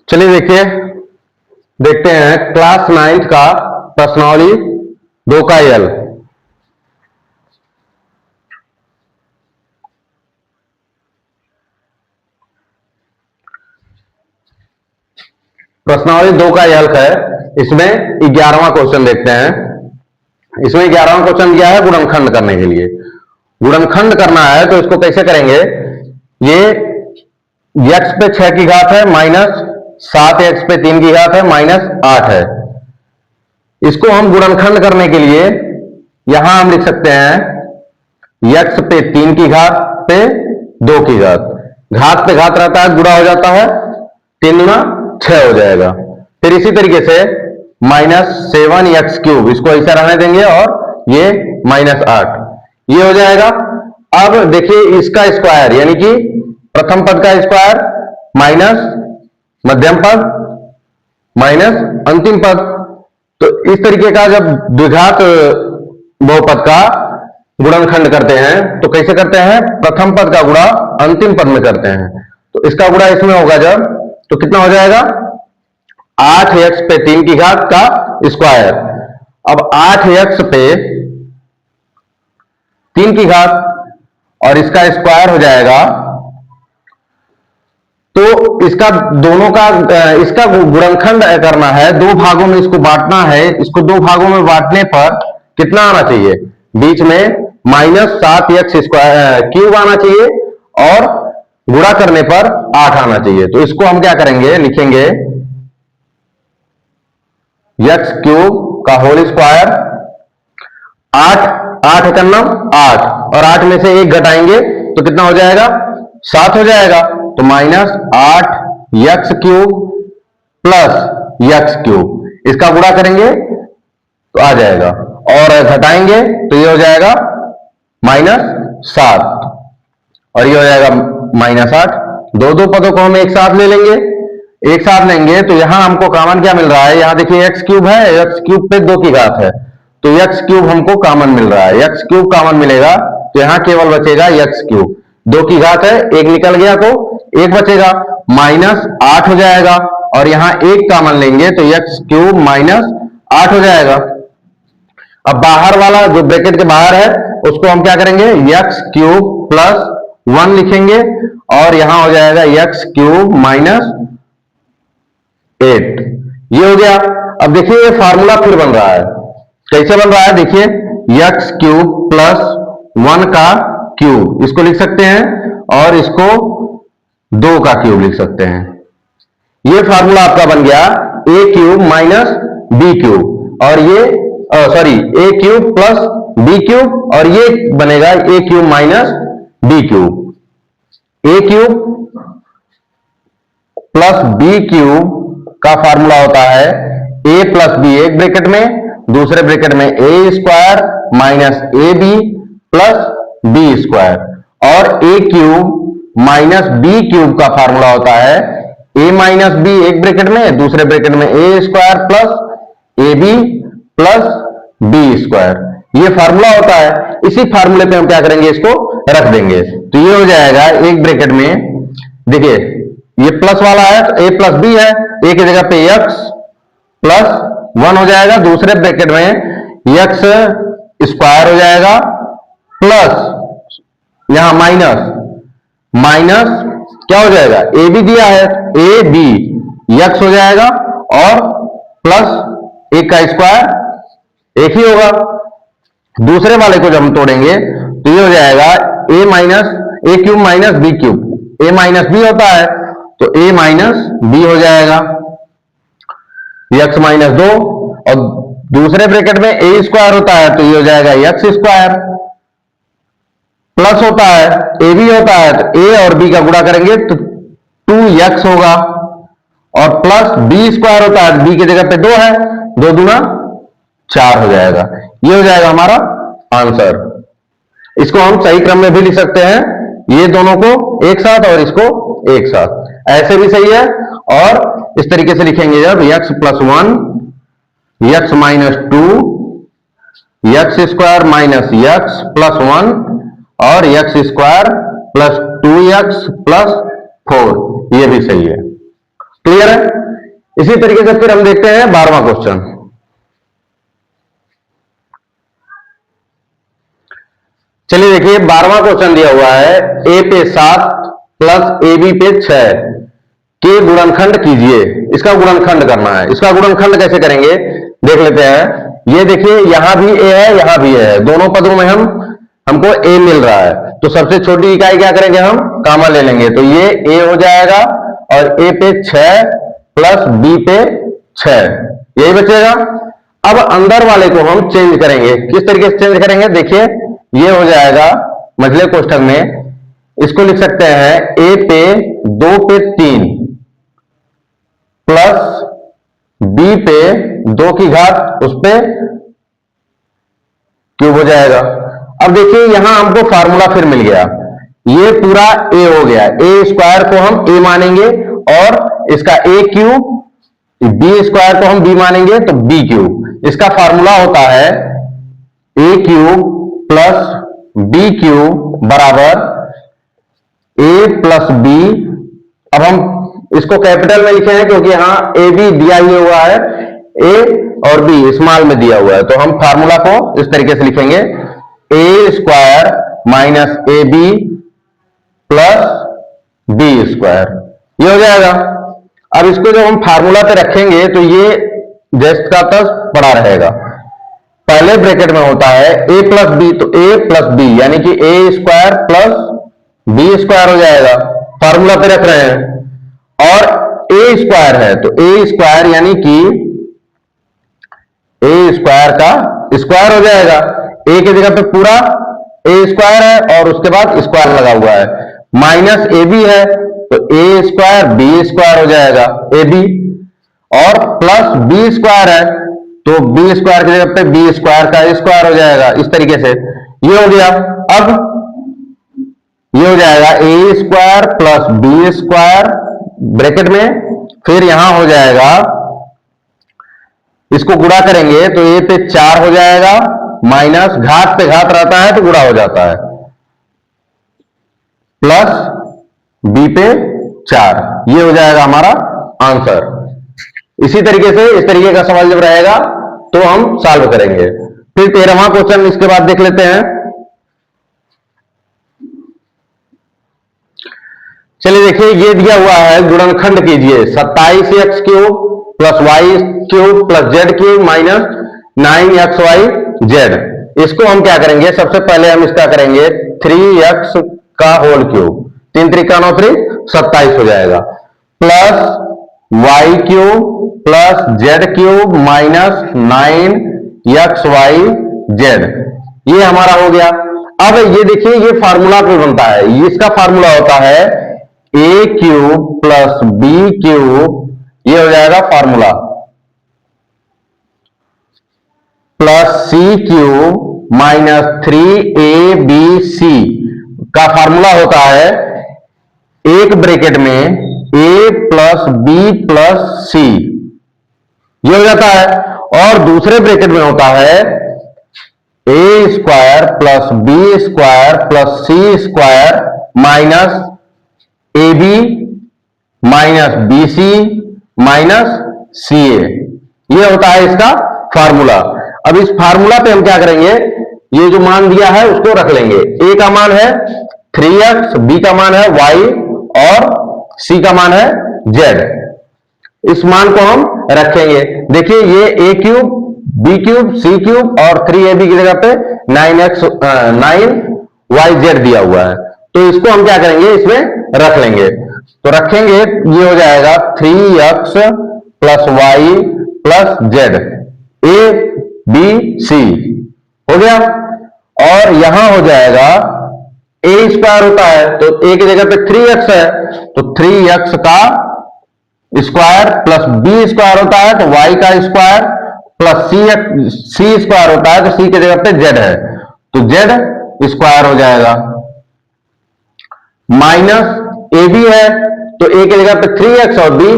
चलिए देखते हैं क्लास 9th का प्रश्नावली 2 का यल। प्रश्नावली 2 का यल है। इसमें 11वां क्वेश्चन देखते हैं। इसमें 11वां क्वेश्चन क्या है? गुणनखंड करने के लिए गुणनखंड करना है। तो इसको कैसे करेंगे? ये x पे 6 की घात है माइनस 7x पे 3 की घात है माइनस 8 है। इसको हम गुणनखंड करने के लिए यहां हम लिख सकते हैं x पे 3 की घात पे 2 की घात। घात पे घात रहता है, गुणा हो जाता है, 3 गुना 6 हो जाएगा। फिर इसी तरीके से माइनस 7x3, इसको ऐसा रहने देंगे, और ये माइनस 8, ये हो जाएगा। अब देखिए इसका स्क्वायर यानी कि प्रथम पद का स्क्वायर माइनस मध्यम पद माइनस अंतिम पद। तो इस तरीके का जब द्विघात बहुपद का गुणनखंड करते हैं तो कैसे करते हैं? प्रथम पद का गुणा अंतिम पद में करते हैं। तो इसका गुणा इसमें होगा जब, तो कितना हो जाएगा? 8x पे 3 की घात का स्क्वायर। अब 8x पे 3 की घात और इसका स्क्वायर हो जाएगा। तो इसका दोनों का इसका गुणनखंड करना है, 2 भागों में इसको बांटना है। इसको 2 भागों में बांटने पर कितना आना चाहिए? बीच में माइनस 7x³ आना चाहिए और गुणा करने पर 8 आना चाहिए। तो इसको हम क्या करेंगे? लिखेंगे x³ का होल स्क्वायर। 8 करना 8 और 8 में से 1 घटाएंगे तो कितना हो जाएगा? 7 हो जाएगा। तो माइनस 8x³ प्लस x³, इसका गुणा करेंगे तो आ जाएगा, और घटाएंगे तो ये हो जाएगा माइनस 7 और ये हो जाएगा माइनस 8। दो पदों को हम एक साथ ले लेंगे। एक साथ लेंगे तो यहां हमको कॉमन क्या मिल रहा है? यहां देखिए x³ है, x³ पे 2 की घात है, तो x³ हमको कॉमन मिल रहा है। x³ कॉमन मिलेगा तो यहां केवल बचेगा x³। 2 की घात है, 1 निकल गया तो 1 बचेगा, माइनस 8 हो जाएगा, और यहां 1 कॉमन लेंगे तो x³ माइनस 8 हो जाएगा। अब बाहर वाला जो ब्रैकेट के बाहर है उसको हम क्या करेंगे? x³ प्लस 1 लिखेंगे, और यहां हो जाएगा x³ माइनस 8। ये हो गया। अब देखिए ये फार्मूला फिर बन रहा है। कैसे बन रहा है? देखिए x³ प्लस 1 का क्यूब, इसको लिख सकते हैं, और इसको 2 का क्यूब लिख सकते हैं। ये फार्मूला आपका बन गया a³ माइनस b³, और ये a³ प्लस b³ और ये बनेगा a³ minus b³। a³ plus b³ का फार्मूला होता है a प्लस b, एक ब्रैकेट में, दूसरे ब्रैकेट में a² minus ab plus b², और a³ माइनस b³ का फार्मूला होता है a माइनस b, एक ब्रैकेट में, दूसरे ब्रैकेट में a² plus ab plus b²। ये फार्मूला होता है। इसी फार्मूले पे हम क्या करेंगे? इसको रख देंगे। तो ये हो जाएगा एक ब्रैकेट में, देखिए ये प्लस वाला है तो a प्लस b है, a की जगह पे x प्लस 1 हो जाएगा, दूसरे ब्रैकेट में x² हो जाएगा, प्लस यहां माइनस क्या हो जाएगा? a भी दिया है, a b x हो जाएगा, और प्लस 1 का स्क्वायर 1 ही होगा। दूसरे वाले को जब हम तोड़ेंगे तो ये हो जाएगा a³ minus b³। a minus b होता है तो a माइनस b हो जाएगा, x माइनस 2, और दूसरे ब्रैकेट में a² होता है तो ये हो जाएगा x², प्लस होता है a भी होता है तो a और b का गुणा करेंगे तो 2x होगा, और प्लस b² होता है, b की जगह पे 2 है, 2 दूना 4 हो जाएगा। ये हो जाएगा हमारा आंसर। इसको हम सही क्रम में भी लिख सकते हैं, ये दोनों को एक साथ और इसको एक साथ, ऐसे भी सही है। और इस तरीके से लिखेंगे जब x plus 1, x minus 2, x² minus x plus 1, और x² प्लस 2x प्लस 4, ये भी सही है। क्लियर है? इसी तरीके से फिर हम देखते हैं 12वां क्वेश्चन। चलिए देखिए 12वां क्वेश्चन दिया हुआ है, ए पे 7 प्लस ए बी पे 6 के गुणनखंड कीजिए। इसका गुणनखंड करना है। इसका गुणनखंड कैसे करेंगे देख लेते हैं। ये देखिए यहां भी ए है, यहां भी है, दोनों पदों में हमको ए मिल रहा है, तो सबसे छोटी इकाई क्या करेंगे, हम कामा ले लेंगे, तो ये ए हो जाएगा और ए पे 6 प्लस बी पे 6, यही बचेगा। अब अंदर वाले को हम चेंज करेंगे। किस तरीके से चेंज करेंगे देखिए, ये हो जाएगा मझले कोष्ठक में, इसको लिख सकते हैं ए पे 2 पे 3 प्लस बी पे 2 की घात उस पे क्यूब हो जाएगा। अब देखिए यहां हमको फार्मूला फिर मिल गया, ये पूरा ए हो गया, ए स्क्वायर को हम ए मानेंगे और इसका ए क्यूब, बी स्क्वायर को हम बी मानेंगे तो बी क्यूब। इसका फार्मूला होता है A cube plus B cube बराबर ए प्लस बी। अब हम इसको कैपिटल में लिखे हैं क्योंकि यहां ए बी दिया ही हुआ है, ए और बी स्मॉल में दिया हुआ है, तो हम फार्मूला को इस तरीके से लिखेंगे A square minus A B plus B square, ये हो जाएगा। अब इसको जब हम फार्मूला पे रखेंगे तो ये जस्ट का तस पड़ा रहेगा। पहले ब्रैकेट में होता है ए प्लस बी, तो ए प्लस बी यानी कि ए स्क्वायर प्लस बी स्क्वायर हो जाएगा, फार्मूला पे रख रहे हैं। और ए स्क्वायर है तो ए स्क्वायर यानी कि ए स्क्वायर का स्क्वायर हो जाएगा। ए की जगह पे पूरा ए स्क्वायर है और उसके बाद स्क्वायर लगा हुआ है, माइनस ए बी है तो ए स्क्वायर बी स्क्वायर हो जाएगा ए बी, और प्लस बी स्क्वायर है तो बी स्क्वायर की जगह पे बी स्क्वायर का स्क्वायर हो जाएगा। इस तरीके से ये हो गया। अब ये हो जाएगा A square plus B square bracket में, फिर यहां हो जाएगा, इसको गुणा करेंगे तो ए पे 4 हो जाएगा, माइनस घात पे घात रहता है तो गुणा हो जाता है, प्लस बी पे 4, ये हो जाएगा हमारा आंसर। इसी तरीके से इस तरीके का सवाल जब रहेगा तो हम सॉल्व करेंगे। फिर 13वां क्वेश्चन इसके बाद देख लेते हैं। चलिए देखिए ये दिया हुआ है, गुणनखंड कीजिए 27x cube plus y cube plus z cube minus 9xy इसको हम क्या करेंगे, सबसे पहले हम इसका करेंगे 3x का होल क्यूब, 3 त्रिका 9 3 27 हो जाएगा, plus y cube plus z cube minus 9xy z, ये हमारा हो गया। अब ये देखिए ये फार्मूला पे बनता है, इसका फार्मूला होता है A cube plus B cube, ये हो जाएगा formula, plus C cube minus 3abc का फार्मूला होता है एक ब्रैकेट में a प्लस बी प्लस सी, ये हो जाता है, और दूसरे ब्रैकेट में होता है A square plus B square plus C square minus A B minus B C minus C A, ये होता है इसका फार्मूला। अब इस फार्मूला पे हम क्या करेंगे, ये जो मान दिया है उसको रख लेंगे। ए का मान है 3x, बी का मान है y और सी का मान है z, इस मान को हम रखेंगे। देखिए ये ए cube B cube C cube और 3ab की जगह पे 9yz दिया हुआ है, तो इसको हम क्या करेंगे, इसमें रख लेंगे। तो रखेंगे, ये हो जाएगा 3x plus Y plus z, A B C हो गया, और यहां हो जाएगा ए स्क्वायर होता है तो ए की जगह पे 3x है तो 3x का स्क्वायर प्लस बी स्क्वायर होता है तो y का स्क्वायर प्लस सी स्क्वायर होता है तो सी की जगह पे z है तो z स्क्वायर हो जाएगा, माइनस ए बी है तो ए की जगह पे 3x और बी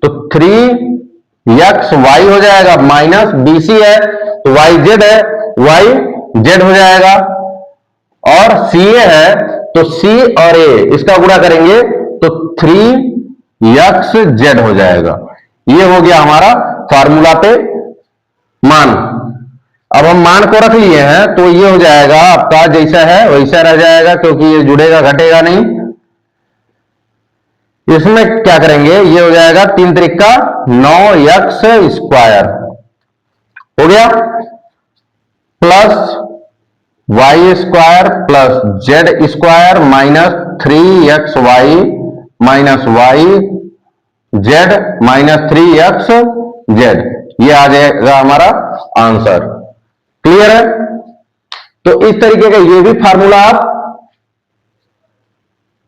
तो 3xy हो जाएगा, माइनस बी सी है तो yz है, yz हो जाएगा, और सी ए है तो सी और ए इसका गुणा करेंगे तो 3 यक्स जेड हो जाएगा। ये हो गया हमारा फॉर्मूला पे मान। अब हम मान को रख लिए हैं तो ये हो जाएगा आपका जैसा है वैसा रह जाएगा, क्योंकि ये जुड़ेगा घटेगा नहीं। इसमें क्या करेंगे, ये हो जाएगा 3 त्रिका 9x² हो गया, plus y² plus z² minus 3xy minus yz minus 3xz। ये आ जाएगा हमारा आंसर। क्लियर है? तो इस तरीके का ये भी फार्मूला आप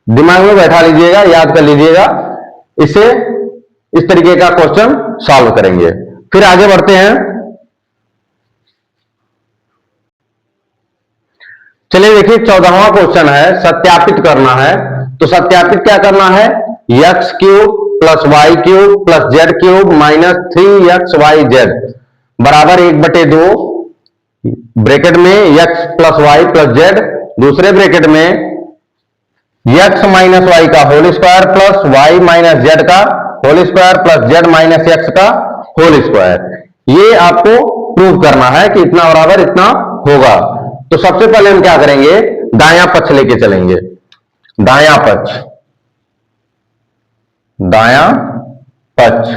दिमाग में बैठा लीजिएगा, याद कर लीजिएगा। इसे इस तरीके का क्वेश्चन सॉल्व करेंगे। फिर आगे बढ़ते हैं। चलिए देखिए 14वां क्वेश्चन है, सत्यापित करना है। तो सत्यापित क्या करना है, x³ plus y³ plus z³ minus 3xyz बराबर 1/2 ब्रैकेट में x plus Y plus Z, दूसरे ब्रैकेट में x माइनस वाई का whole square plus y minus Z का whole square plus z minus x का होल स्क्वायर। ये आपको prove करना है कि इतना बराबर इतना होगा। तो सबसे पहले हम क्या करेंगे, दायां पक्ष लेके चलेंगे। दायां पक्ष, दायां पक्ष,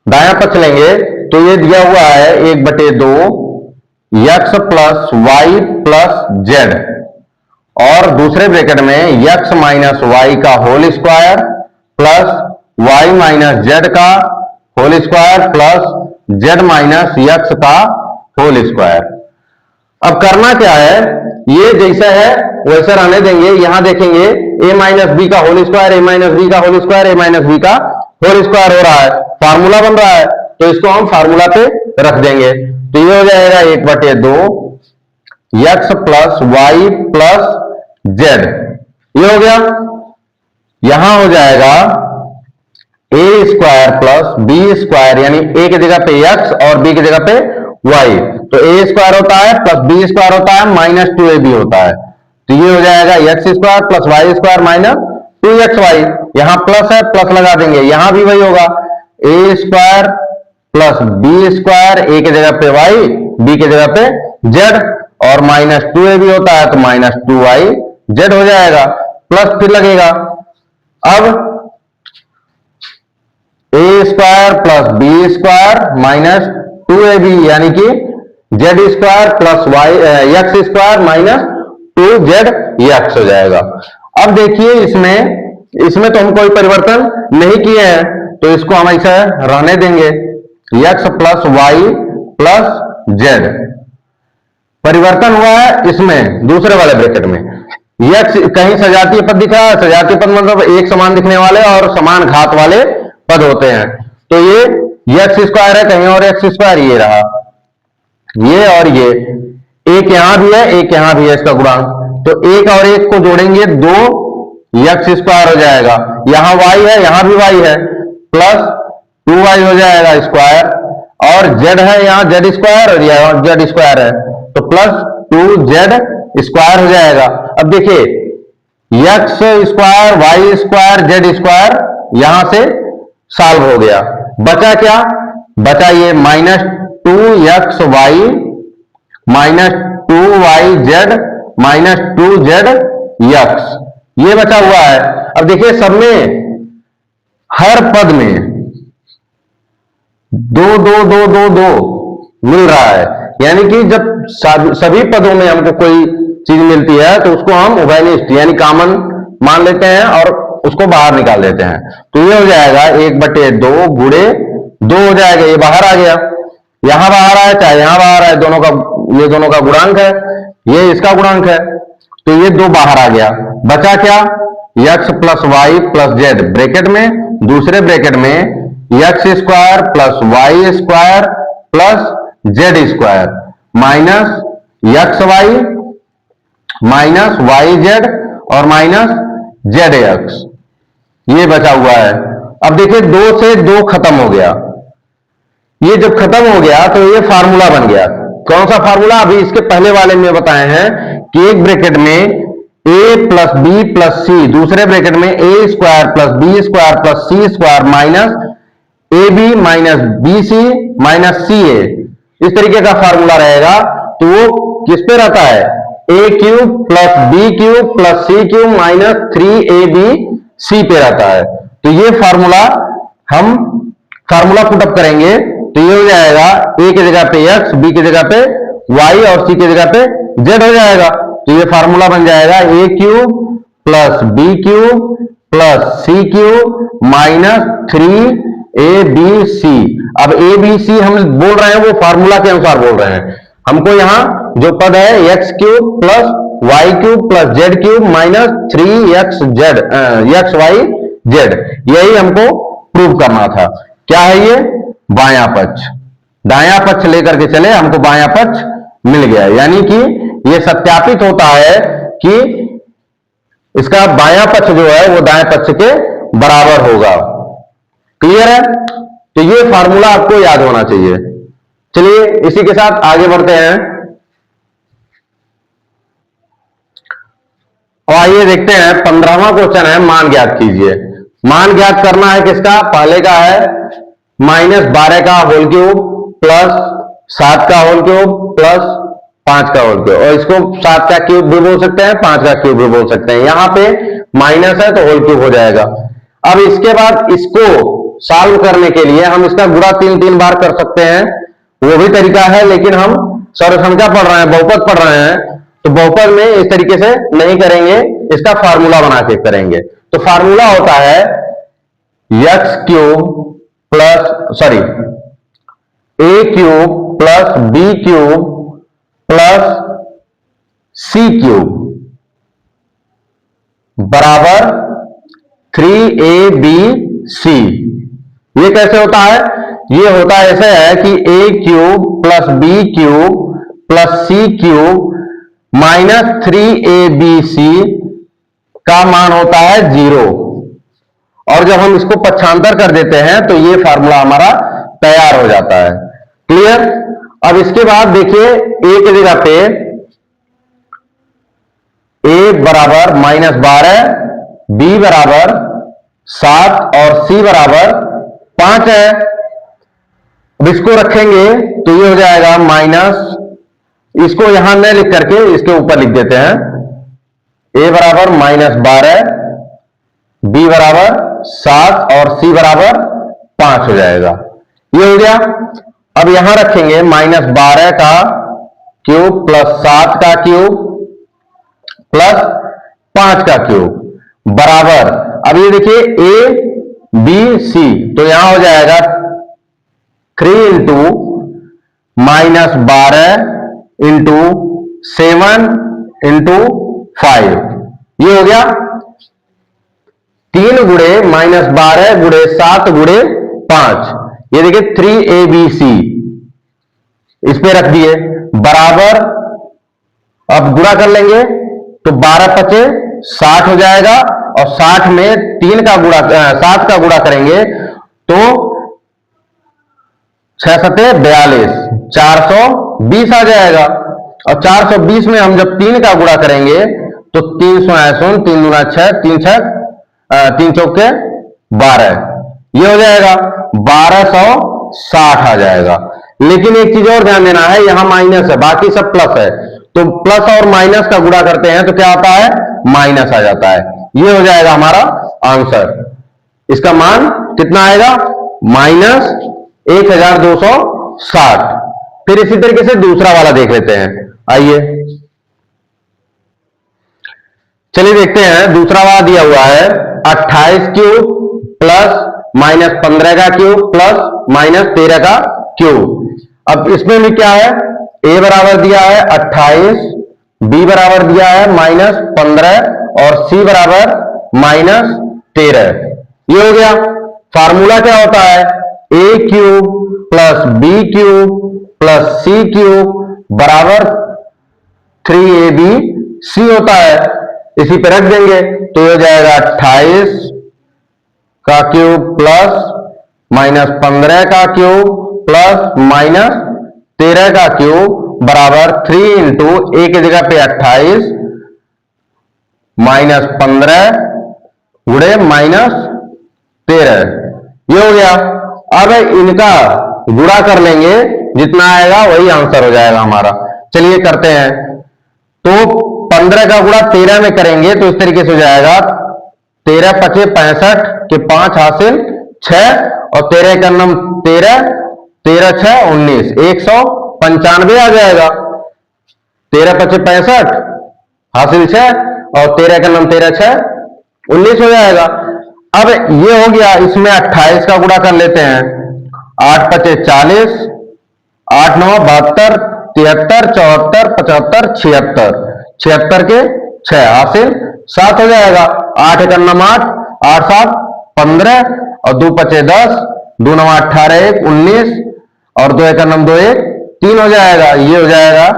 दायां पक्ष लेंगे तो ये दिया हुआ है 1/2 x plus Y plus Z, और दूसरे ब्रैकेट में x माइनस वाई का whole square plus y minus Z का whole square plus z minus x का होल स्क्वायर। अब करना क्या है, ये जैसा है वैसा रहने देंगे। यहां देखेंगे a माइनस बी का whole square, a minus B का whole square, a minus B का होल स्क्वायर हो रहा है, फार्मूला बन रहा है, तो इसको हम फार्मूला पे रख देंगे। तो ये हो जाएगा 1/2 x plus Y plus z, ये हो गया। यहां हो जाएगा a² प्लस b² यानी a की जगह पे x और b की जगह पे y, तो a² होता है प्लस b² होता है माइनस 2ab होता है। तो ये हो जाएगा x² plus y² minus 2xy। यहां प्लस है, प्लस लगा देंगे, यहां भी वही होगा a² प्लस b², a की जगह पे y, b की जगह पे z, और माइनस 2ab होता है तो माइनस 2yz हो जाएगा, प्लस फिर लगेगा। अब a² plus b² minus 2ab यानी कि z² plus x² minus 2zx हो जाएगा। अब देखिए इसमें तो हम कोई परिवर्तन नहीं किए हैं, तो इसको हम ऐसा रहने देंगे, x plus Y plus z. परिवर्तन हुआ है इसमें दूसरे वाले ब्रैकेट में, x कहीं सजातीय पद दिखा है, सजातीय पद मतलब एक समान दिखने वाले और समान घात वाले पद होते हैं। तो ये x² है, कहीं और x², ये रहा, ये और ये, एक यहां भी है एक यहां भी है इसका गुणांक, तो एक और एक को जोड़ेंगे 2x² हो जाएगा। यहां y है यहां भी y है, प्लस 2y हो जाएगा स्क्वायर, और z है यहां z² और यहां z² है, तो प्लस 2z² हो जाएगा। अब देखिए x² y² z² यहां से सॉल्व हो गया, बचा क्या, बचा ये minus 2xy minus 2yz minus 2zx, ये बचा हुआ है। अब देखिए सब में हर पद में 2 2 2 2 2 मिल रहा है, यानी कि जब सभी पदों में हमको कोई चीज मिलती है तो उसको हम उभयनिष्ठ यानी कॉमन मान लेते हैं और उसको बाहर निकाल देते हैं। तो ये हो जाएगा 1/2 गुणे 2 हो जाएगा, ये बाहर आ गया, यहां बाहर आया चाहे यहां बाहर आया, दोनों का ये दोनों का गुणांक है, ये इसका गुणांक है, तो ये 2 बाहर आ गया। बचा क्या, x plus Y plus z bracket में, दूसरे ब्रैकेट में x² plus y² plus z² minus xy minus yz और माइनस zx, ये बचा हुआ है। अब देखिए 2 से 2 खत्म हो गया, ये जब खत्म हो गया तो ये फार्मूला बन गया। कौन सा फार्मूला, अभी इसके पहले वाले में बताए हैं कि एक ब्रैकेट में A plus B plus C, दूसरे ब्रैकेट में A square plus B square plus C square minus A B minus B C minus C A, इस तरीके का फार्मूला रहेगा। तो वो किस पे रहता है, A cube plus B cube plus C cube minus 3ab C पे रहता है। तो ये फार्मूला हम फार्मूला पुटअप करेंगे तो ये हो जाएगा ए की जगह पे x, बी की जगह पे y और सी की जगह पे z हो जाएगा। तो ये फार्मूला बन जाएगा A cube plus B cube plus C cube minus 3abc। अब ए बी सी हम बोल रहे हैं वो फार्मूला के अनुसार बोल रहे हैं। हमको यहां जो पद है x cube plus y cube plus z cube minus 3xz xy z, यही हमको प्रूव करना था। क्या है ये, बायां पक्ष। दायां पक्ष लेकर के चले, हमको बायां पक्ष मिल गया, यानी कि ये सत्यापित होता है कि इसका बायां पक्ष जो है वो दाएं पक्ष के बराबर होगा। क्लियर है? तो ये फार्मूला आपको याद होना चाहिए। चलिए इसी के साथ आगे बढ़ते हैं और आइए देखते हैं 15वां क्वेश्चन है, मान ज्ञात कीजिए। मान ज्ञात करना है किसका, पहले का है -12 का होल क्यूब प्लस 7 का होल क्यूब प्लस 5 का होल क्यूब, और इसको 7 का क्यूब भी बोल सकते हैं, 5 का क्यूब भी बोल सकते हैं। यहां पे माइनस है तो होल क्यूब हो जाएगा। अब इसके बाद इसको सॉल्व करने के लिए हम इसका गुणा 3 बार कर सकते हैं, वो भी तरीका है, लेकिन हम सर्वसंख्या पढ़ रहे हैं, बहुपद पढ़ रहे हैं, तो बहुपद में इस तरीके से नहीं करेंगे, इसका फार्मूला बना के करेंगे। तो फार्मूला होता है x cube plus A cube plus B cube plus C cube बराबर 3abc। ये कैसे होता है, ये होता है ऐसे है कि A cube plus B cube plus C cube minus 3abc का मान होता है 0, और जब हम इसको पक्षांतर कर देते हैं तो ये फार्मूला हमारा तैयार हो जाता है। क्लियर? अब इसके बाद देखिए ए की जगह पे ए बराबर -12, बी बराबर 7 और सी बराबर 5 है। अब इसको रखेंगे तो ये हो जाएगा माइनस, इसको यहां न लिख करके इसके ऊपर लिख देते हैं, ए बराबर -12, बी बराबर 7 और सी बराबर 5 हो जाएगा। ये हो गया। अब यहां रखेंगे -12 का क्यूब प्लस 7 का क्यूब प्लस 5 का क्यूब बराबर, अब ये देखिए ए बी सी, तो यहां हो जाएगा 3 इंटू -12 इंटू 7 इंटू 5, ये हो गया 3 गुणे -12 गुणे 7 गुणे 5, ये देखिए 3abc इस पे रख दिए बराबर। अब गुणा कर लेंगे तो 12 पचे 60 हो जाएगा, और 60 में 3 का गुणा 7 का गुणा करेंगे तो 6 सते 42, 420 आ जाएगा। और 420 में हम जब 3 का गुणा करेंगे तो 300 3 दूना 6, 3 चौके 12, ये हो जाएगा 1260 आ जाएगा। लेकिन एक चीज और ध्यान देना है, यहां माइनस है, बाकी सब प्लस है, तो प्लस और माइनस का गुणा करते हैं तो क्या आता है, माइनस आ जाता है। ये हो जाएगा हमारा आंसर। इसका मान कितना आएगा, -1260। फिर इसी तरीके से दूसरा वाला देख लेते हैं, आइए चलिए देखते हैं। दूसरा वाला दिया हुआ है 28 क्यूब प्लस -15 का क्यूब प्लस -13 का क्यूब। अब इसमें भी क्या है, ए बराबर दिया है 28, बी बराबर दिया है -15 और सी बराबर -13। ये हो गया। फार्मूला क्या होता है, A cube plus B cube plus C cube बराबर 3abc होता है। इसी पे रख देंगे तो हो जाएगा 28 का क्यूब प्लस -15 का क्यूब प्लस -13 का क्यूब बराबर 3 इंटू ए की जगह पे 28 -15 गुणे -13, ये हो गया। अब इनका गुणा कर लेंगे, जितना आएगा वही आंसर हो जाएगा हमारा। चलिए करते हैं। तो 15 का गुणा 13 में करेंगे तो इस तरीके से हो जाएगा, 13 पचे 65 के 5 हासिल 6 और 13 का नम 13, 13 6 19, 195 आ जाएगा। 13 पचे 65 हासिल 6 और 13 का नम 13 6 19 हो जाएगा। अब ये हो गया, इसमें 28 का गुणा कर लेते हैं। 8 पचे 40, 8 9 72, 73 74 75 76, 76 के 6 हासिल 7 हो जाएगा। 8 एक नम 8, 8 7 15 और 2 पचे 10, 2 9 18 1 19 और 2 एक नम 2 1 3 हो जाएगा। ये हो जाएगा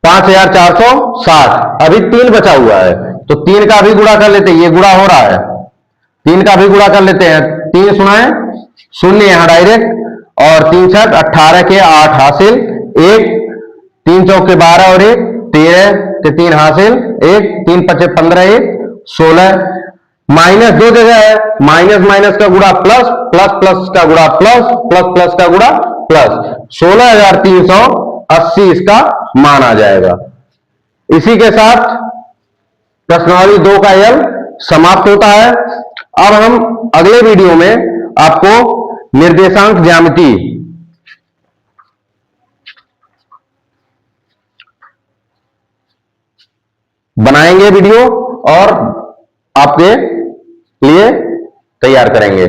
5460। अभी 3 बचा हुआ है तो 3 का भी गुणा कर लेते हैं, ये गुणा हो रहा है, 3 का भी गुणा कर लेते हैं। 3 सुनाए शून्य यहां डायरेक्ट, और 3 छक 18 के 8 हासिल 1, 3 चौके 12 और 1 13 के 3 हासिल 1, 3 पचे 15 1 16, माइनस 2 जगह है, माइनस माइनस का गुणा प्लस, प्लस प्लस का गुणा प्लस, प्लस प्लस का गुणा प्लस, 16,380 इसका मान आ जाएगा। इसी के साथ प्रश्नावली 2 का यल समाप्त होता है। अब हम अगले वीडियो में आपको निर्देशांक ज्यामिति बनाएंगे वीडियो और आपके लिए तैयार करेंगे।